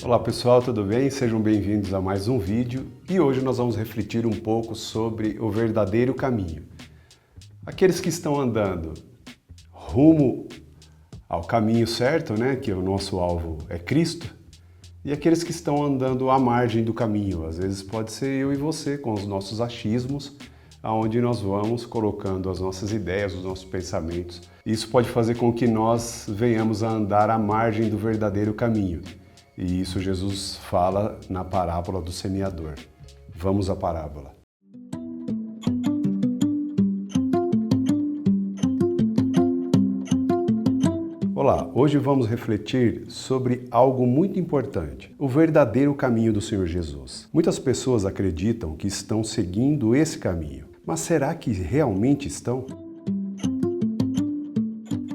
Olá pessoal, tudo bem? Sejam bem-vindos a mais um vídeo e hoje nós vamos refletir um pouco sobre o verdadeiro caminho. Aqueles que estão andando rumo ao caminho certo, né, que o nosso alvo é Cristo, e aqueles que estão andando à margem do caminho. Às vezes pode ser eu e você com os nossos achismos, aonde nós vamos colocando as nossas ideias, os nossos pensamentos. Isso pode fazer com que nós venhamos a andar à margem do verdadeiro caminho. E isso Jesus fala na parábola do semeador. Vamos à parábola. Olá, hoje vamos refletir sobre algo muito importante, o verdadeiro caminho do Senhor Jesus. Muitas pessoas acreditam que estão seguindo esse caminho, mas será que realmente estão?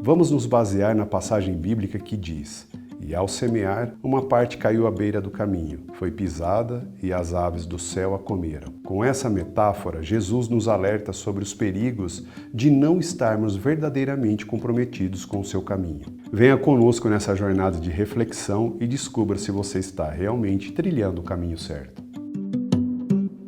Vamos nos basear na passagem bíblica que diz: "E ao semear, uma parte caiu à beira do caminho, foi pisada e as aves do céu a comeram." Com essa metáfora, Jesus nos alerta sobre os perigos de não estarmos verdadeiramente comprometidos com o seu caminho. Venha conosco nessa jornada de reflexão e descubra se você está realmente trilhando o caminho certo.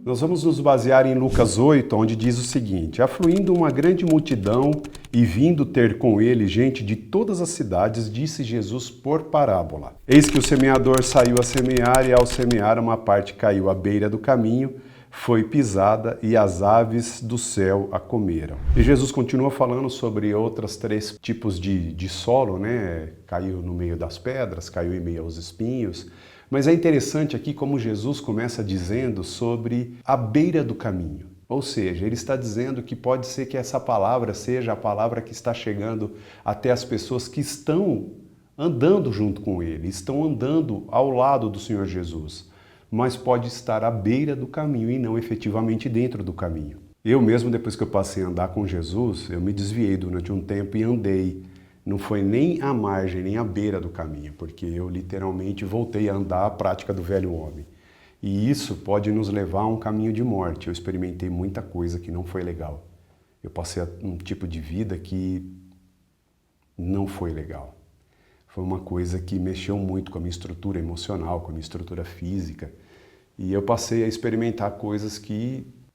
Nós vamos nos basear em Lucas 8, onde diz o seguinte: "Afluindo uma grande multidão e vindo ter com ele gente de todas as cidades, disse Jesus por parábola: Eis que o semeador saiu a semear, e ao semear uma parte caiu à beira do caminho, foi pisada e as aves do céu a comeram." E Jesus continua falando sobre outros três tipos de solo, né? Caiu no meio das pedras, caiu em meio aos espinhos. Mas é interessante aqui como Jesus começa dizendo sobre a beira do caminho. Ou seja, ele está dizendo que pode ser que essa palavra seja a palavra que está chegando até as pessoas que estão andando junto com ele, estão andando ao lado do Senhor Jesus, mas pode estar à beira do caminho e não efetivamente dentro do caminho. Eu mesmo, depois que eu passei a andar com Jesus, eu me desviei durante um tempo e andei. Não foi nem à margem, nem à beira do caminho, porque eu literalmente voltei a andar a prática do velho homem. E isso pode nos levar a um caminho de morte. Eu experimentei muita coisa que não foi legal. Eu passei um tipo de vida que não foi legal. Foi uma coisa que mexeu muito com a minha estrutura emocional, com a minha estrutura física. E eu passei a experimentar coisas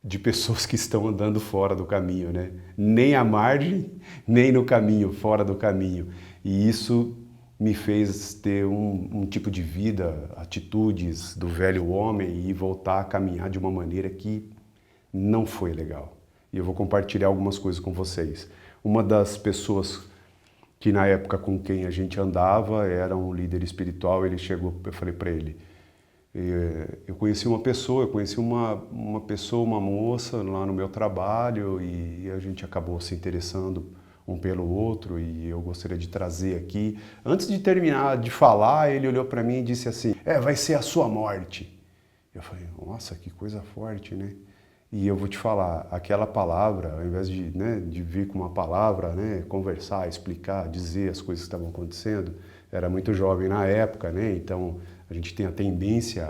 de pessoas que estão andando fora do caminho, né? Nem à margem, nem no caminho, fora do caminho. E isso me fez ter um tipo de vida, atitudes do velho homem e voltar a caminhar de uma maneira que não foi legal. E eu vou compartilhar algumas coisas com vocês. Uma das pessoas que na época com quem a gente andava era um líder espiritual. Ele chegou, eu falei para ele: eu conheci uma pessoa, uma moça lá no meu trabalho, e a gente acabou se interessando um pelo outro, e eu gostaria de trazer aqui. Antes de terminar de falar, ele olhou para mim e disse assim: vai ser a sua morte. Eu falei: nossa, que coisa forte, né? E eu vou te falar, aquela palavra, ao invés de vir com uma palavra, né, conversar, explicar, dizer as coisas que estavam acontecendo, era muito jovem na época, né? Então a gente tem a tendência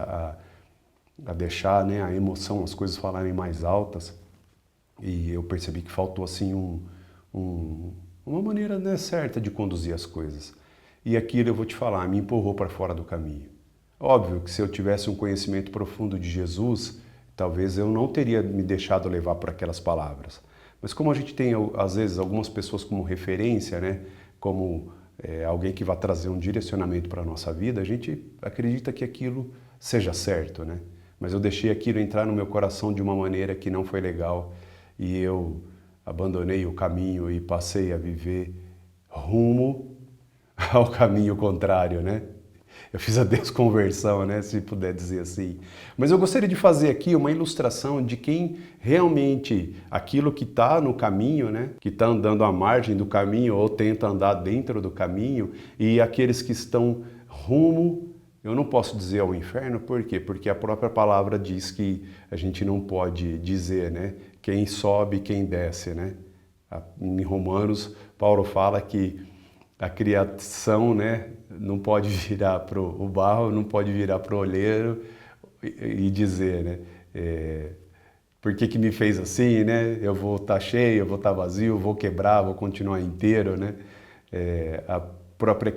a deixar, né, a emoção, as coisas falarem mais altas. E eu percebi que faltou assim uma maneira, né, certa de conduzir as coisas. E aquilo, eu vou te falar, me empurrou para fora do caminho. Óbvio que se eu tivesse um conhecimento profundo de Jesus, talvez eu não teria me deixado levar por aquelas palavras. Mas como a gente tem, às vezes, algumas pessoas como referência, né, como alguém que vai trazer um direcionamento para a nossa vida, a gente acredita que aquilo seja certo, né? Mas eu deixei aquilo entrar no meu coração de uma maneira que não foi legal, e eu abandonei o caminho e passei a viver rumo ao caminho contrário, né? Eu fiz a desconversão, né, se puder dizer assim. Mas eu gostaria de fazer aqui uma ilustração de quem realmente, aquilo que está no caminho, né, que está andando à margem do caminho ou tenta andar dentro do caminho, e aqueles que estão rumo, eu não posso dizer ao inferno, por quê? Porque a própria palavra diz que a gente não pode dizer, né, quem sobe e quem desce, né? Em Romanos, Paulo fala que a criação, né, não pode virar para o barro, não pode virar para o olheiro e dizer, né, por que me fez assim, né? Eu vou estar cheio, eu vou estar vazio, vou quebrar, vou continuar inteiro, né? A própria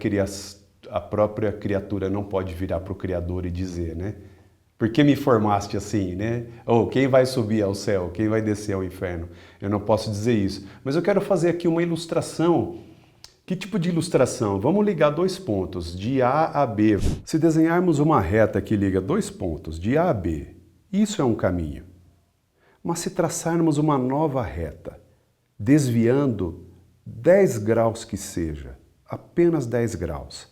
a própria criatura não pode virar para o Criador e dizer, né? Por que me formaste assim, né? Ou quem vai subir ao céu, quem vai descer ao inferno? Eu não posso dizer isso. Mas eu quero fazer aqui uma ilustração. Que tipo de ilustração? Vamos ligar dois pontos, de A a B. Se desenharmos uma reta que liga dois pontos, de A a B, isso é um caminho. Mas se traçarmos uma nova reta, desviando 10 graus que seja, apenas 10 graus,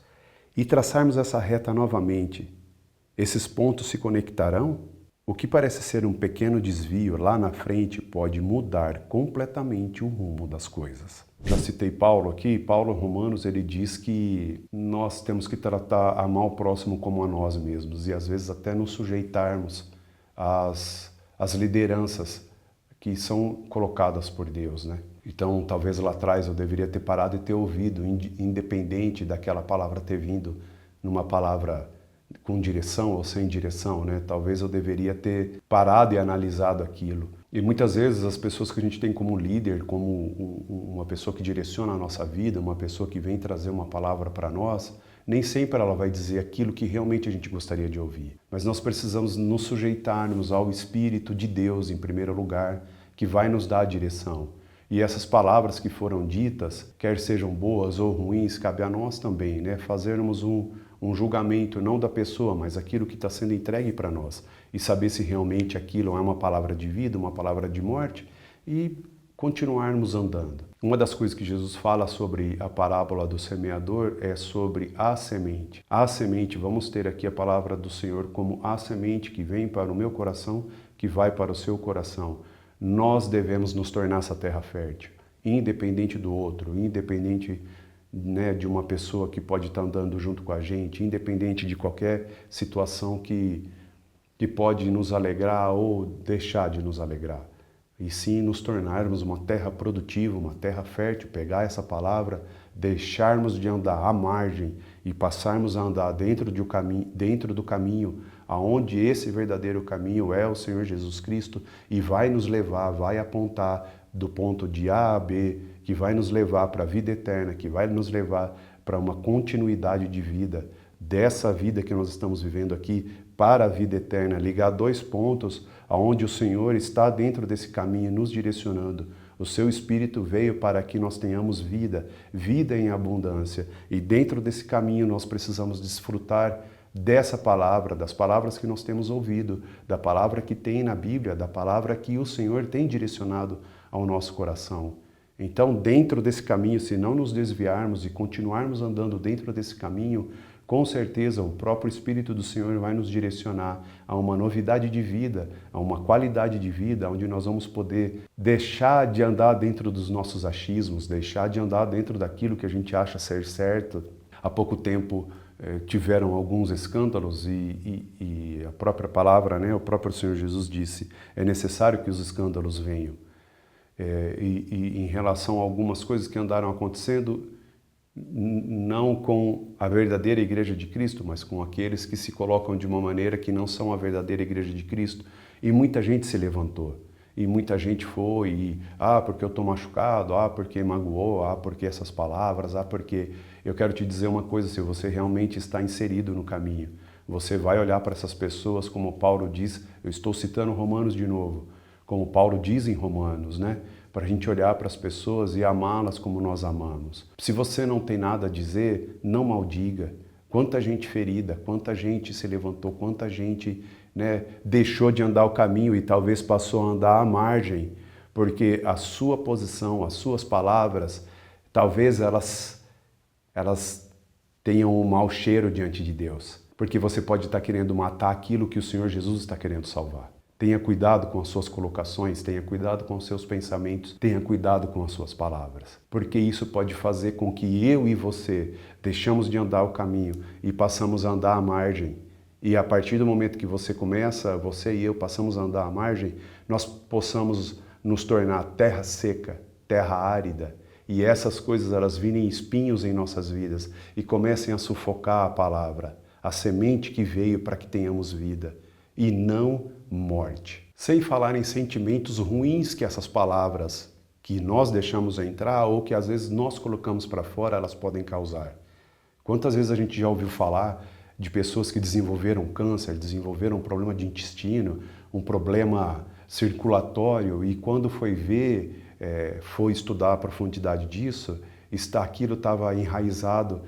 e traçarmos essa reta novamente, esses pontos se conectarão? O que parece ser um pequeno desvio lá na frente pode mudar completamente o rumo das coisas. Já citei Paulo aqui. Paulo, Romanos, ele diz que nós temos que amar o próximo como a nós mesmos e às vezes até nos sujeitarmos às lideranças que são colocadas por Deus, né? Então, talvez lá atrás eu deveria ter parado e ter ouvido, independente daquela palavra ter vindo numa palavra com direção ou sem direção, né? Talvez eu deveria ter parado e analisado aquilo. E muitas vezes as pessoas que a gente tem como líder, como uma pessoa que direciona a nossa vida, uma pessoa que vem trazer uma palavra para nós, nem sempre ela vai dizer aquilo que realmente a gente gostaria de ouvir. Mas nós precisamos nos sujeitarmos ao Espírito de Deus, em primeiro lugar, que vai nos dar a direção. E essas palavras que foram ditas, quer sejam boas ou ruins, cabe a nós também, né? Fazermos um julgamento não da pessoa, mas aquilo que está sendo entregue para nós e saber se realmente aquilo é uma palavra de vida, uma palavra de morte e continuarmos andando. Uma das coisas que Jesus fala sobre a parábola do semeador é sobre a semente. A semente, vamos ter aqui a palavra do Senhor como a semente que vem para o meu coração, que vai para o seu coração. Nós devemos nos tornar essa terra fértil, independente do outro, independente, né, de uma pessoa que pode estar andando junto com a gente, independente de qualquer situação que pode nos alegrar ou deixar de nos alegrar. E sim nos tornarmos uma terra produtiva, uma terra fértil, pegar essa palavra, deixarmos de andar à margem e passarmos a andar dentro do caminho, aonde esse verdadeiro caminho é o Senhor Jesus Cristo e vai nos levar, vai apontar do ponto de A a B, que vai nos levar para a vida eterna, que vai nos levar para uma continuidade de vida, dessa vida que nós estamos vivendo aqui para a vida eterna, ligar dois pontos aonde o Senhor está dentro desse caminho nos direcionando. O seu Espírito veio para que nós tenhamos vida, vida em abundância. E dentro desse caminho nós precisamos desfrutar dessa palavra, das palavras que nós temos ouvido, da palavra que tem na Bíblia, da palavra que o Senhor tem direcionado ao nosso coração. Então, dentro desse caminho, se não nos desviarmos e continuarmos andando dentro desse caminho, com certeza o próprio Espírito do Senhor vai nos direcionar a uma novidade de vida, a uma qualidade de vida, onde nós vamos poder deixar de andar dentro dos nossos achismos, deixar de andar dentro daquilo que a gente acha ser certo. Há pouco tempo tiveram alguns escândalos e a própria palavra, né, o próprio Senhor Jesus disse, é necessário que os escândalos venham. Em relação a algumas coisas que andaram acontecendo, não com a verdadeira igreja de Cristo, mas com aqueles que se colocam de uma maneira que não são a verdadeira igreja de Cristo. E muita gente se levantou, e muita gente foi, porque eu estou machucado, porque magoou, porque essas palavras, porque... Eu quero te dizer uma coisa, se você realmente está inserido no caminho, você vai olhar para essas pessoas como Paulo diz, eu estou citando Romanos de novo, como Paulo diz em Romanos, né? Para a gente olhar para as pessoas e amá-las como nós amamos. Se você não tem nada a dizer, não maldiga. Quanta gente ferida, quanta gente se levantou, quanta gente, né, deixou de andar o caminho e talvez passou a andar à margem, porque a sua posição, as suas palavras, talvez elas tenham um mau cheiro diante de Deus, porque você pode estar querendo matar aquilo que o Senhor Jesus está querendo salvar. Tenha cuidado com as suas colocações, tenha cuidado com os seus pensamentos, tenha cuidado com as suas palavras, porque isso pode fazer com que eu e você deixamos de andar o caminho e passamos a andar à margem. E a partir do momento que você e eu passamos a andar à margem, nós possamos nos tornar terra seca, terra árida, e essas coisas elas virem espinhos em nossas vidas e comecem a sufocar a palavra, a semente que veio para que tenhamos vida e não morte. Sem falar em sentimentos ruins que essas palavras que nós deixamos entrar ou que às vezes nós colocamos para fora, elas podem causar. Quantas vezes a gente já ouviu falar de pessoas que desenvolveram câncer, desenvolveram um problema de intestino, um problema circulatório, e quando foi ver, foi estudar a profundidade disso, aquilo estava enraizado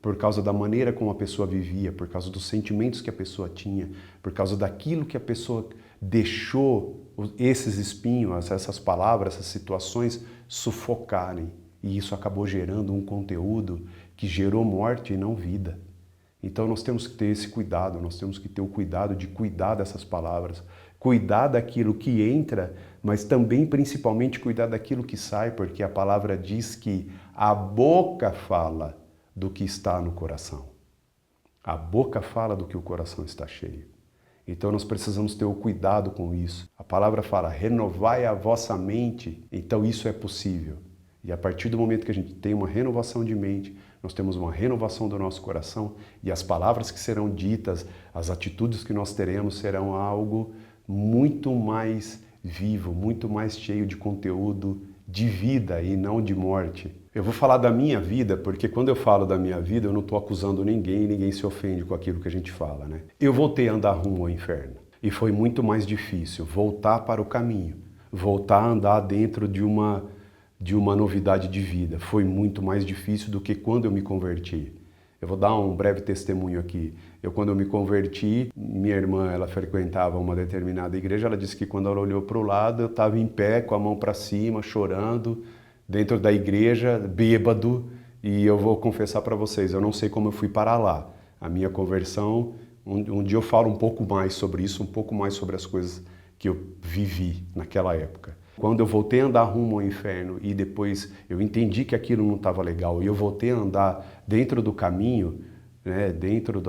por causa da maneira como a pessoa vivia, por causa dos sentimentos que a pessoa tinha, por causa daquilo que a pessoa deixou esses espinhos, essas palavras, essas situações sufocarem. E isso acabou gerando um conteúdo que gerou morte e não vida. Então nós temos que ter esse cuidado, nós temos que ter o cuidado de cuidar dessas palavras, cuidar daquilo que entra, mas também principalmente cuidar daquilo que sai, porque a palavra diz que a boca fala do que está no coração. A boca fala do que o coração está cheio. Então nós precisamos ter o cuidado com isso. A palavra fala, renovai a vossa mente, então isso é possível. E a partir do momento que a gente tem uma renovação de mente, nós temos uma renovação do nosso coração e as palavras que serão ditas, as atitudes que nós teremos serão algo muito mais vivo, muito mais cheio de conteúdo de vida e não de morte. Eu vou falar da minha vida, porque quando eu falo da minha vida, eu não estou acusando ninguém e ninguém se ofende com aquilo que a gente fala, né? Eu voltei a andar rumo ao inferno e foi muito mais difícil voltar para o caminho, voltar a andar dentro de uma novidade de vida. Foi muito mais difícil do que quando eu me converti. Eu vou dar um breve testemunho aqui. Quando eu me converti, minha irmã, ela frequentava uma determinada igreja, ela disse que quando ela olhou para o lado, eu estava em pé, com a mão para cima, chorando, dentro da igreja, bêbado, e eu vou confessar para vocês, eu não sei como eu fui parar lá. A minha conversão, um dia eu falo um pouco mais sobre isso, um pouco mais sobre as coisas que eu vivi naquela época. Quando eu voltei a andar rumo ao inferno e depois eu entendi que aquilo não estava legal e eu voltei a andar dentro do caminho, né, dentro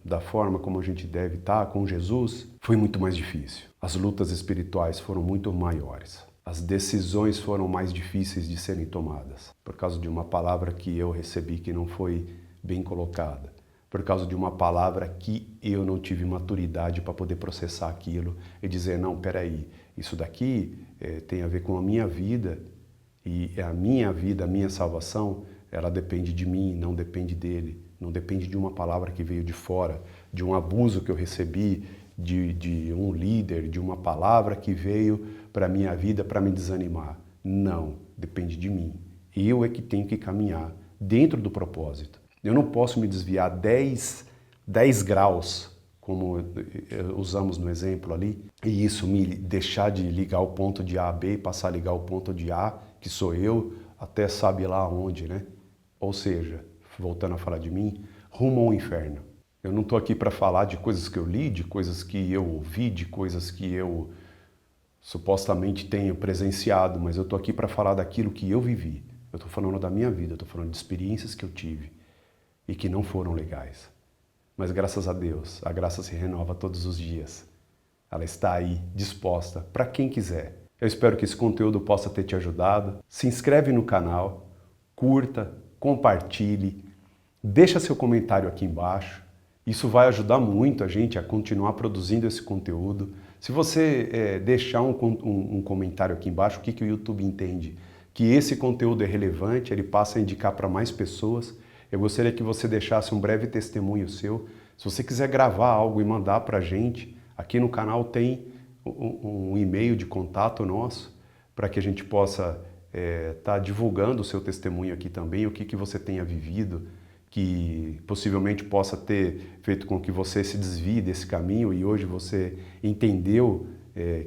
da forma como a gente deve estar com Jesus, foi muito mais difícil. As lutas espirituais foram muito maiores. As decisões foram mais difíceis de serem tomadas por causa de uma palavra que eu recebi que não foi bem colocada, por causa de uma palavra que eu não tive maturidade para poder processar aquilo e dizer, não, peraí, isso daqui tem a ver com a minha vida e a minha salvação, ela depende de mim, não depende dele, não depende de uma palavra que veio de fora, de um abuso que eu recebi, de um líder, de uma palavra que veio para a minha vida para me desanimar. Não, depende de mim. Eu é que tenho que caminhar dentro do propósito. Eu não posso me desviar 10 graus, como usamos no exemplo ali, e isso me deixar de ligar o ponto de A a B e passar a ligar o ponto de A, que sou eu, até sabe lá onde, né? Ou seja, voltando a falar de mim, rumo ao inferno. Eu não estou aqui para falar de coisas que eu li, de coisas que eu ouvi, de coisas que eu supostamente tenho presenciado, mas eu estou aqui para falar daquilo que eu vivi. Eu estou falando da minha vida, eu estou falando de experiências que eu tive e que não foram legais. Mas graças a Deus, a graça se renova todos os dias. Ela está aí, disposta, para quem quiser. Eu espero que esse conteúdo possa ter te ajudado. Se inscreve no canal, curta, compartilhe, deixa seu comentário aqui embaixo. Isso vai ajudar muito a gente a continuar produzindo esse conteúdo. Se você deixar um comentário aqui embaixo, o que o YouTube entende? Que esse conteúdo é relevante, ele passa a indicar para mais pessoas. Eu gostaria que você deixasse um breve testemunho seu. Se você quiser gravar algo e mandar para a gente, aqui no canal tem um e-mail de contato nosso, para que a gente possa estar divulgando o seu testemunho aqui também, o que você tenha vivido, que possivelmente possa ter feito com que você se desvie desse caminho e hoje você entendeu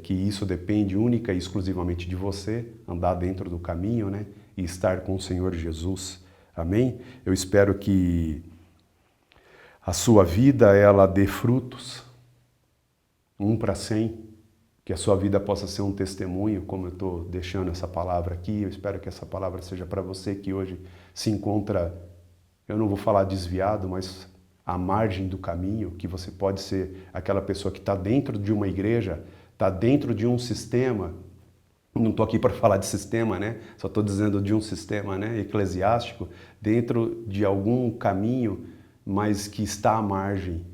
que isso depende única e exclusivamente de você, andar dentro do caminho, né? E estar com o Senhor Jesus. Amém? Eu espero que a sua vida ela dê frutos, 1 para 100, que a sua vida possa ser um testemunho, como eu estou deixando essa palavra aqui. Eu espero que essa palavra seja para você que hoje se encontra, eu não vou falar desviado, mas à margem do caminho, que você pode ser aquela pessoa que está dentro de uma igreja, está dentro de um sistema. Não estou aqui para falar de sistema, né? Só estou dizendo de um sistema, né, eclesiástico, dentro de algum caminho, mas que está à margem,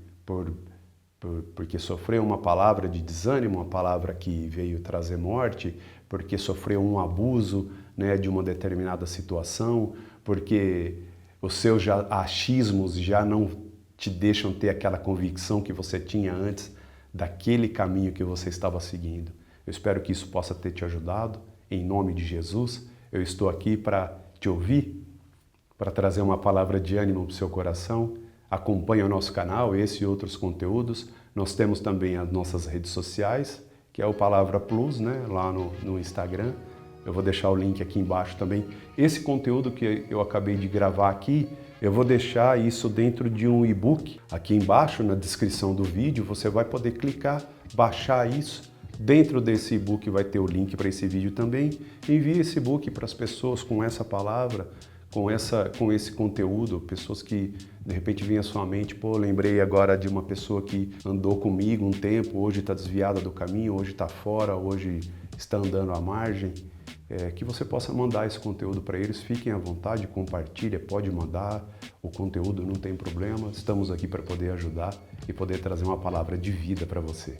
porque sofreu uma palavra de desânimo, uma palavra que veio trazer morte, porque sofreu um abuso, né, de uma determinada situação, porque os seus achismos já não te deixam ter aquela convicção que você tinha antes daquele caminho que você estava seguindo. Eu espero que isso possa ter te ajudado. Em nome de Jesus, eu estou aqui para te ouvir, para trazer uma palavra de ânimo para o seu coração. Acompanhe o nosso canal, esse e outros conteúdos. Nós temos também as nossas redes sociais, que é o Palavra Plus, né? Lá no Instagram. Eu vou deixar o link aqui embaixo também. Esse conteúdo que eu acabei de gravar aqui, eu vou deixar isso dentro de um e-book. Aqui embaixo, na descrição do vídeo, você vai poder clicar, baixar isso. Dentro desse e-book vai ter o link para esse vídeo também. Envie esse e-book para as pessoas com essa palavra, com esse conteúdo, pessoas que de repente vêm à sua mente, pô, lembrei agora de uma pessoa que andou comigo um tempo, hoje está desviada do caminho, hoje está fora, hoje está andando à margem. Que você possa mandar esse conteúdo para eles, fiquem à vontade, compartilha, pode mandar o conteúdo, não tem problema, estamos aqui para poder ajudar e poder trazer uma palavra de vida para você.